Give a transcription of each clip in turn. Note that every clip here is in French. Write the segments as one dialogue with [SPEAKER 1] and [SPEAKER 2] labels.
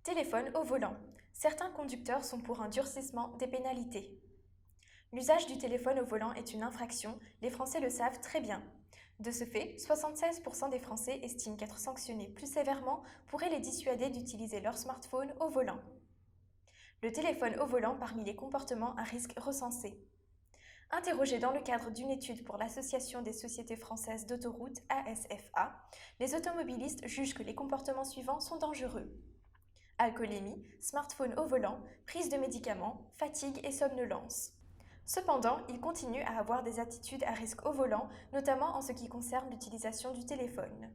[SPEAKER 1] Téléphone au volant. Certains conducteurs sont pour un durcissement des pénalités. L'usage du téléphone au volant est une infraction, les Français le savent très bien. De ce fait, 76% des Français estiment qu'être sanctionnés plus sévèrement pourrait les dissuader d'utiliser leur smartphone au volant. Le téléphone au volant parmi les comportements à risque recensés. Interrogés dans le cadre d'une étude pour l'Association des sociétés françaises d'autoroutes, ASFA, les automobilistes jugent que les comportements suivants sont dangereux. Alcoolémie, smartphone au volant, prise de médicaments, fatigue et somnolence. Cependant, ils continuent à avoir des attitudes à risque au volant, notamment en ce qui concerne l'utilisation du téléphone.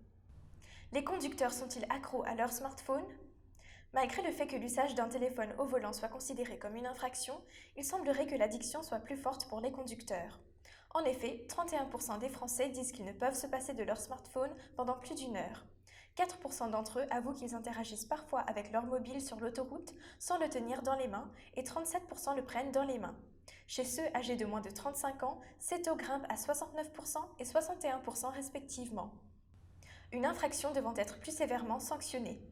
[SPEAKER 1] Les conducteurs sont-ils accros à leur smartphone? Malgré le fait que l'usage d'un téléphone au volant soit considéré comme une infraction, il semblerait que l'addiction soit plus forte pour les conducteurs. En effet, 31% des Français disent qu'ils ne peuvent se passer de leur smartphone pendant plus d'une heure. 4% d'entre eux avouent qu'ils interagissent parfois avec leur mobile sur l'autoroute sans le tenir dans les mains et 37% le prennent dans les mains. Chez ceux âgés de moins de 35 ans, ces taux grimpent à 69% et 61% respectivement. Une infraction devant être plus sévèrement sanctionnée.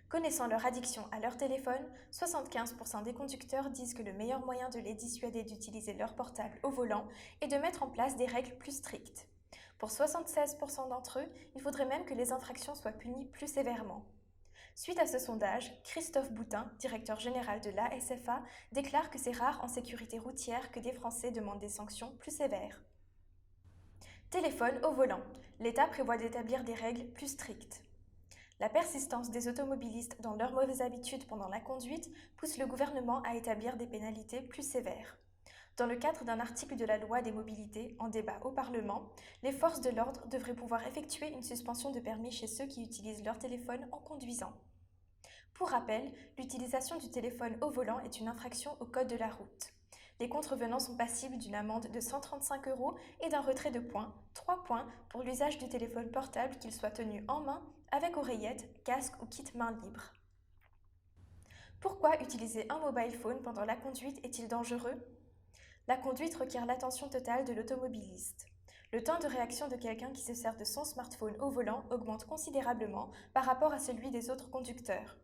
[SPEAKER 1] Connaissant leur addiction à leur téléphone, 75% des conducteurs disent que le meilleur moyen de les dissuader d'utiliser leur portable au volant est de mettre en place des règles plus strictes. Pour 76% d'entre eux, il faudrait même que les infractions soient punies plus sévèrement. Suite à ce sondage, Christophe Boutin, directeur général de l'ASFA, déclare que c'est rare en sécurité routière que des Français demandent des sanctions plus sévères. Téléphone au volant. L'État prévoit d'établir des règles plus strictes. La persistance des automobilistes dans leurs mauvaises habitudes pendant la conduite pousse le gouvernement à établir des pénalités plus sévères. Dans le cadre d'un article de la loi des mobilités en débat au Parlement, les forces de l'ordre devraient pouvoir effectuer une suspension de permis chez ceux qui utilisent leur téléphone en conduisant. Pour rappel, l'utilisation du téléphone au volant est une infraction au code de la route. Les contrevenants sont passibles d'une amende de 135 € et d'un retrait de points, 3 points, pour l'usage du téléphone portable qu'il soit tenu en main, avec oreillette, casque ou kit main libre. Pourquoi utiliser un mobile phone pendant la conduite est-il dangereux? La conduite requiert l'attention totale de l'automobiliste. Le temps de réaction de quelqu'un qui se sert de son smartphone au volant augmente considérablement par rapport à celui des autres conducteurs.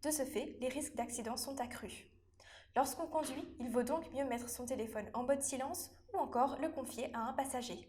[SPEAKER 1] De ce fait, les risques d'accident sont accrus. Lorsqu'on conduit, il vaut donc mieux mettre son téléphone en mode silence ou encore le confier à un passager.